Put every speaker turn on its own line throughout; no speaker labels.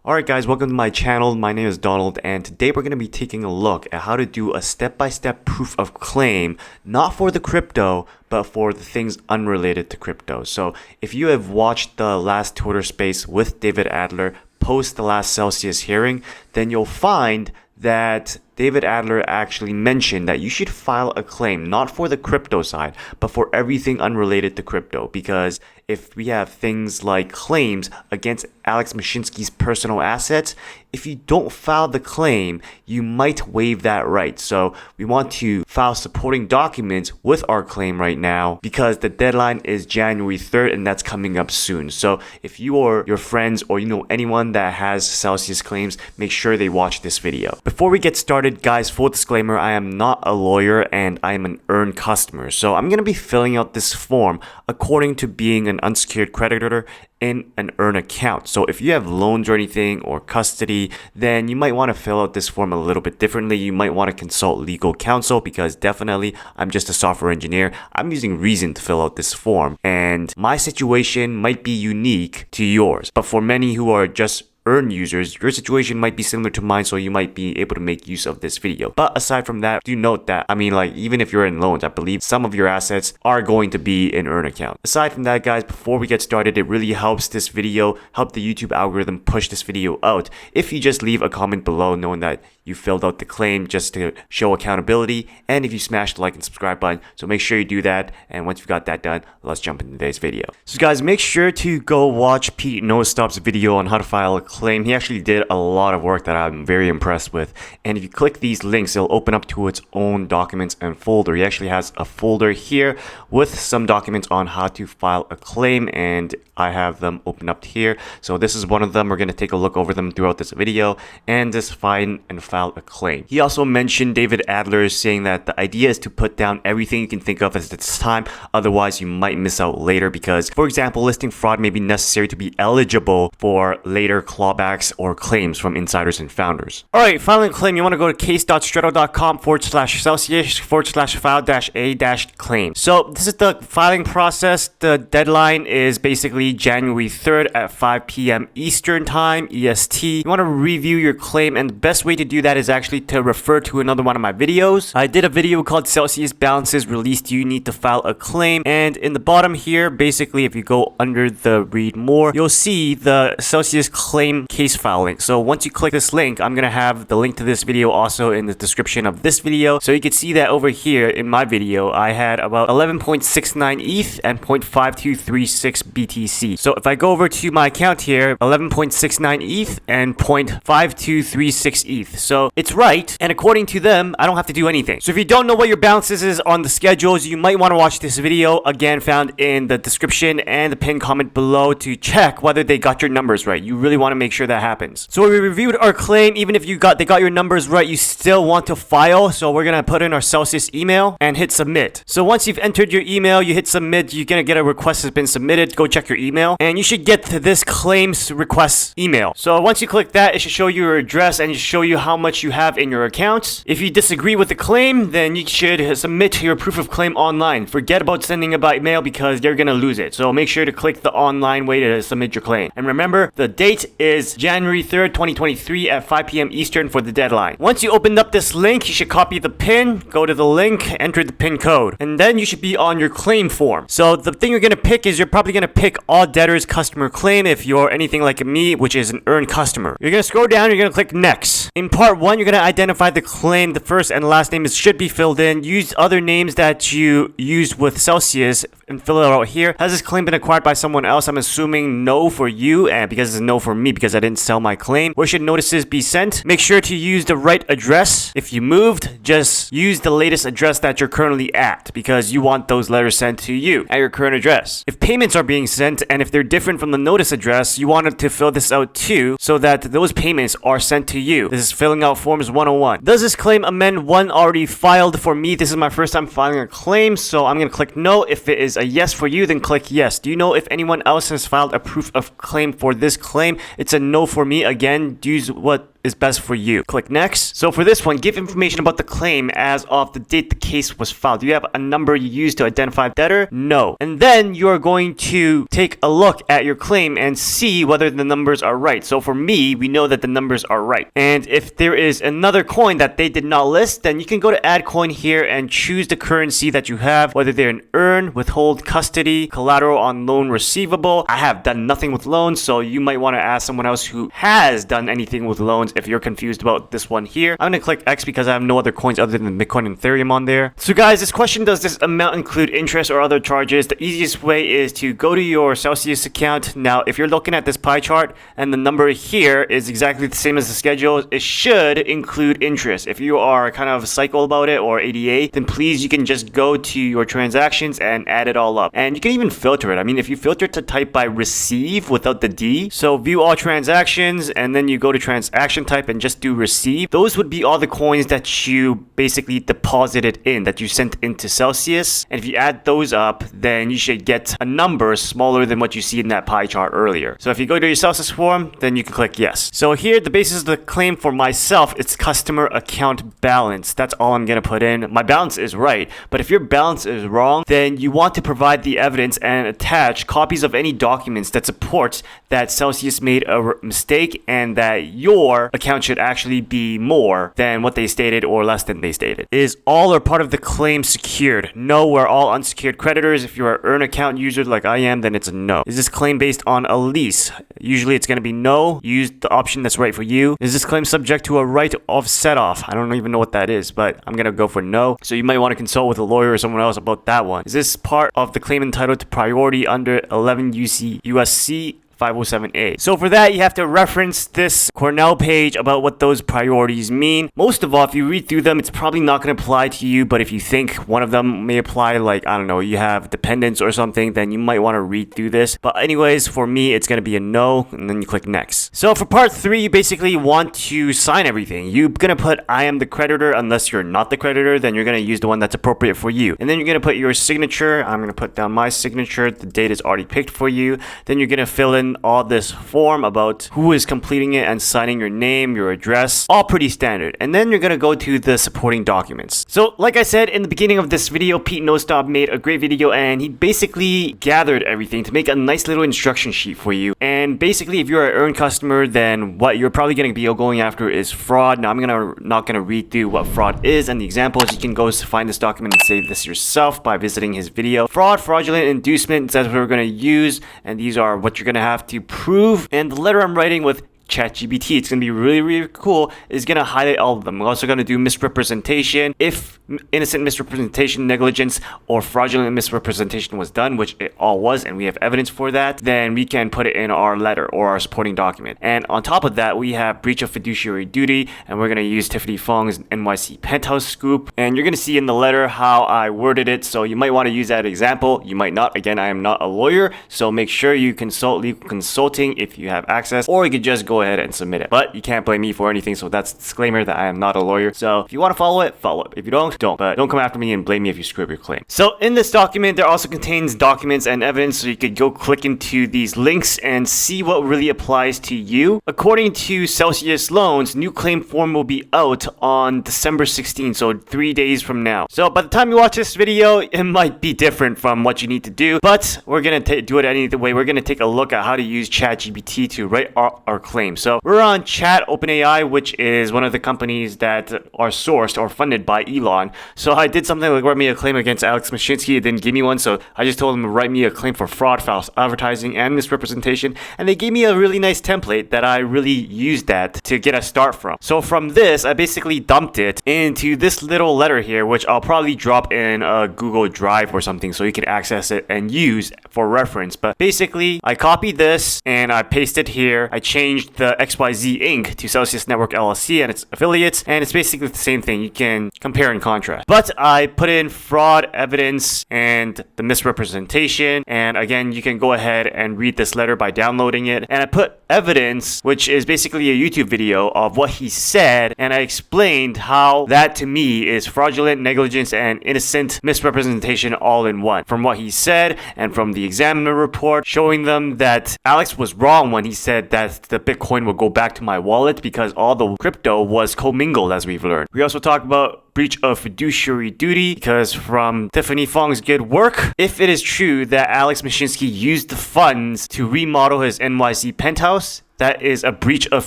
Alright guys, welcome to my channel. My name is Donald, and today we're going to be taking a look at how to do a step-by-step proof of claim, not for the crypto, but for the things unrelated to crypto. So if you have watched the last Twitter space with David Adler post the last Celsius hearing, then you'll find that David Adler actually mentioned that you should file a claim, not for the crypto side, but for everything unrelated to crypto. Because if we have things like claims against Alex Mashinsky's personal assets, if you don't file the claim, you might waive that right. So we want to file supporting documents with our claim right now because the deadline is January 3rd and that's coming up soon. So if you or your friends or you know anyone that has Celsius claims, make sure they watch this video. Before we get started, guys, full disclaimer, I am not a lawyer and I am an earned customer. So I'm going to be filling out this form according to being an unsecured creditor in an earn account. So if you have loans or anything or custody, then you might want to fill out this form a little bit differently. You might want to consult legal counsel because definitely I'm just a software engineer. I'm using reason to fill out this form and my situation might be unique to yours. But for many who are just earn users, your situation might be similar to mine, so you might be able to make use of this video. But aside from that, do note that, even if you're in loans, I believe some of your assets are going to be in earn account. Aside from that, guys, before we get started, it really helps this video, help the YouTube algorithm push this video out if you just leave a comment below knowing that you filled out the claim just to show accountability, and if you smash the like and subscribe button. So make sure you do that, and once you've got that done, let's jump into today's video. So guys, make sure to go watch Pete Nostop's video on how to file a claim. He actually did a lot of work that I'm very impressed with, and if you click these links, it'll open up to its own documents and folder. He actually has a folder here with some documents on how to file a claim, and I have them open up here. So this is one of them. We're going to take a look over them throughout this video and just find and file a claim. He also mentioned, David Adler, saying that the idea is to put down everything you can think of at this time, otherwise you might miss out later because, for example, listing fraud may be necessary to be eligible for later clawbacks or claims from insiders and founders. Alright, filing a claim, you want to go to case.stretto.com/celsius/file-a-claim. So this is the filing process. The deadline is basically January 3rd at 5 p.m. Eastern Time, EST. You want to review your claim, and the best way to do that is actually to refer to another one of my videos. I did a video called Celsius Balances Released. You need to file a claim, and in the bottom here, basically if you go under the read more, you'll see the Celsius claim case filing. So once you click this link, I'm gonna have the link to this video also in the description of this video. So you can see that over here in my video, I had about 11.69 ETH and 0.5236 BTC. So if I go over to my account here, 11.69 ETH and 0.5236 ETH. So it's right, and according to them, I don't have to do anything. So if you don't know what your balances is on the schedules, you might want to watch this video, again found in the description and the pinned comment below, to check whether they got your numbers right. You really want to make sure that happens. So we reviewed our claim. Even if they got your numbers right, you still want to file. So we're gonna put in our Celsius email and hit submit. So once you've entered your email, you hit submit, you're gonna get a request has been submitted. Go check your email, and you should get to this claims request email. So once you click that, it should show you your address and show you how much you have in your accounts. If you disagree with the claim, then you should submit your proof of claim online. Forget about sending it by mail because you're gonna lose it. So make sure to click the online way to submit your claim. And remember, the date is January 3rd, 2023 at 5 p.m. Eastern for the deadline. Once you opened up this link, you should copy the pin, go to the link, enter the pin code, and then you should be on your claim form. So the thing you're gonna pick is you're probably gonna pick all debtors customer claim if you're anything like me, which is an earned customer. You're gonna scroll down, you're gonna click next. In part 1, you're gonna identify the claim. The first and last name should be filled in. Use other names that you used with Celsius and fill it out here. Has this claim been acquired by someone else? I'm assuming no for you, and because it's no for me because I didn't sell my claim. Where should notices be sent? Make sure to use the right address. If you moved, just use the latest address that you're currently at because you want those letters sent to you at your current address. If payments are being sent and if they're different from the notice address, you want to fill this out too so that those payments are sent to you. This is filling out forms 101. Does this claim amend one already filed? For me, this is my first time filing a claim, so I'm going to click no. If it is a yes for you, then click yes. Do you know if anyone else has filed a proof of claim for this claim? It's a no for me. Again, use what is best for you. Click next. So for this one, give information about the claim as of the date the case was filed. Do you have a number you use to identify debtor? No. And then you're going to take a look at your claim and see whether the numbers are right. So for me, we know that the numbers are right. And if there is another coin that they did not list, then you can go to add coin here and choose the currency that you have, whether they're an earn, withhold, custody, collateral on loan receivable. I have done nothing with loans, so you might want to ask someone else who has done anything with loans if you're confused about this one here. I'm going to click X because I have no other coins other than Bitcoin and Ethereum on there. So guys, this question, does this amount include interest or other charges? The easiest way is to go to your Celsius account. Now, if you're looking at this pie chart and the number here is exactly the same as the schedule, it should include interest. If you are kind of psycho about it or ADA, then please, you can just go to your transactions and add it all up. And you can even filter it. I mean, if you filter to type by receive without the D, so view all transactions, and then you go to transaction type and just do receive, those would be all the coins that you basically deposited in, that you sent into Celsius. And if you add those up, then you should get a number smaller than what you see in that pie chart earlier. So if you go to your Celsius form, then you can click yes. So here, the basis of the claim for myself, it's customer account balance. That's all I'm going to put in. My balance is right, but if your balance is wrong, then you want to provide the evidence and attach copies of any documents that support that Celsius made a mistake and that your account should actually be more than what they stated or less than they stated. Is all or part of the claim secured? No, we're all unsecured creditors. If you're an earn account user like I am, then it's a no. Is this claim based on a lease? Usually it's going to be no. Use the option that's right for you. Is this claim subject to a right of set off? I don't even know what that is, but I'm going to go for no. So you might want to consult with a lawyer or someone else about that one. Is this part of the claim entitled to priority under 11 USC 507A. So for that, you have to reference this Cornell page about what those priorities mean. Most of all, if you read through them, it's probably not going to apply to you, but if you think one of them may apply, like, I don't know, you have dependents or something, then you might want to read through this. But anyways, for me, it's going to be a no, and then you click next. So for part 3, you basically want to sign everything. You're going to put I am the creditor. Unless you're not the creditor, then you're going to use the one that's appropriate for you. And then you're going to put your signature. I'm going to put down my signature. The date is already picked for you. Then you're going to fill in all this form about who is completing it and signing your name, your address, all pretty standard. And then you're going to go to the supporting documents. So like I said in the beginning of this video, Pete Nostop made a great video and he basically gathered everything to make a nice little instruction sheet for you. And basically, if you're an earned customer, then what you're probably going to be going after is fraud. Now, I'm not going to read through what fraud is and the examples. You can go find this document and save this yourself by visiting his video. Fraud, fraudulent inducement, that's what we're going to use. And these are what you're going to have to prove. And the letter I'm writing with ChatGPT, it's going to be really, really cool, is going to highlight all of them. We're also going to do misrepresentation. If innocent misrepresentation, negligence, or fraudulent misrepresentation was done, which it all was, and we have evidence for that, then we can put it in our letter or our supporting document. And on top of that, we have breach of fiduciary duty, and we're going to use Tiffany Fong's NYC penthouse scoop. And you're going to see in the letter how I worded it, so you might want to use that example. You might not. Again, I am not a lawyer, so make sure you consult legal consulting if you have access, or you could just go ahead and submit it. But you can't blame me for anything, so that's a disclaimer that I am not a lawyer. So if you want to follow it, follow it. If you don't, don't. But don't come after me and blame me if you screw up your claim. So in this document, there also contains documents and evidence, so you could go click into these links and see what really applies to you. According to Celsius Loans, new claim form will be out on December 16th, so 3 days from now. So by the time you watch this video, it might be different from what you need to do, but we're going to do it any way. We're going to take a look at how to use ChatGPT to write our claim. So we're on Chat OpenAI, which is one of the companies that are sourced or funded by Elon. So I did something like write me a claim against Alex Mashinsky. It didn't give me one, so I just told him to write me a claim for fraud, false advertising, and misrepresentation. And they gave me a really nice template that I really used that to get a start from. So from this, I basically dumped it into this little letter here, which I'll probably drop in a Google Drive or something so you can access it and use for reference. But basically, I copied this and I pasted here. I changed the XYZ Inc. to Celsius Network LLC and its affiliates, and it's basically the same thing. You can compare and contrast contrast. But I put in fraud evidence and the misrepresentation, and again, you can go ahead and read this letter by downloading it. And I put evidence, which is basically a YouTube video of what he said, and I explained how that to me is fraudulent, negligence, and innocent misrepresentation all in one. From what he said and from the examiner report, showing them that Alex was wrong when he said that the Bitcoin would go back to my wallet because all the crypto was commingled, as we've learned. We also talk about breach of fiduciary duty, because from Tiffany Fong's good work, if it is true that Alex Mashinsky used the funds to remodel his NYC penthouse, that is a breach of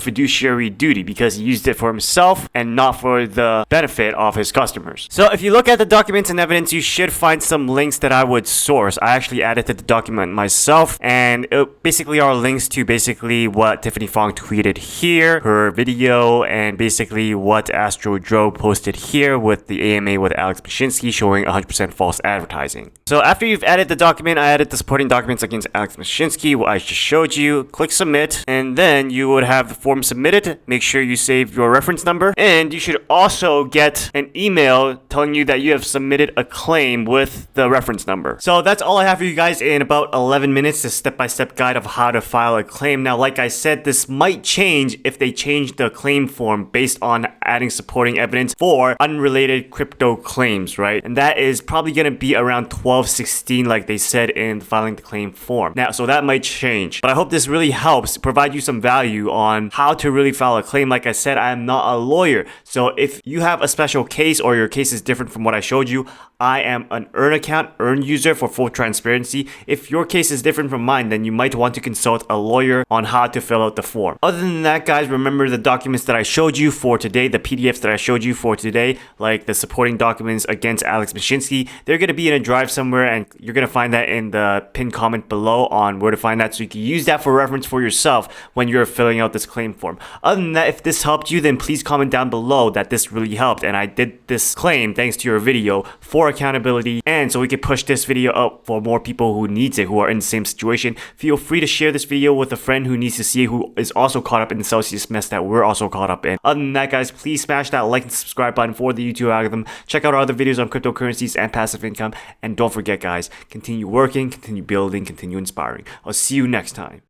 fiduciary duty because he used it for himself and not for the benefit of his customers. So if you look at the documents and evidence, you should find some links that I would source. I actually edited the document myself, and it basically are links to basically what Tiffany Fong tweeted here, her video, and basically what Astro Joe posted here with the AMA with Alex Mashinsky showing 100% false advertising. So after you've added the document, I added the supporting documents against Alex Mashinsky, what I just showed you. Click submit, and then you would have the form submitted. Make sure you save your reference number, and you should also get an email telling you that you have submitted a claim with the reference number. So that's all I have for you guys in about 11 minutes, a step-by-step guide of how to file a claim. Now, like I said, this might change if they change the claim form based on adding supporting evidence for unrelated crypto claims, right? And that is probably going to be around 12/16 like they said in filing the claim form. Now, so that might change, but I hope this really helps provide you some value on how to really file a claim. Like I said, I am not a lawyer, so if you have a special case or your case is different from what I showed you, I am an Earn account, Earn user for full transparency. If your case is different from mine, then you might want to consult a lawyer on how to fill out the form. Other than that, guys, remember the documents that I showed you for today, the PDFs that I showed you for today, like the supporting documents against Alex Mashinsky, they're going to be in a drive somewhere, and you're going to find that in the pinned comment below on where to find that, so you can use that for reference for yourself when you're filling out this claim form. Other than that, if this helped you, then please comment down below that this really helped and I did this claim thanks to your video for accountability, and so we can push this video up for more people who needs it, who are in the same situation. Feel free to share this video with a friend who needs to see it, who is also caught up in the Celsius mess that we're also caught up in. Other than that, guys, please smash that like and subscribe button for the YouTube algorithm. Check out our other videos on cryptocurrencies and passive income, and don't forget, guys, continue working, continue building, continue inspiring. I'll see you next time.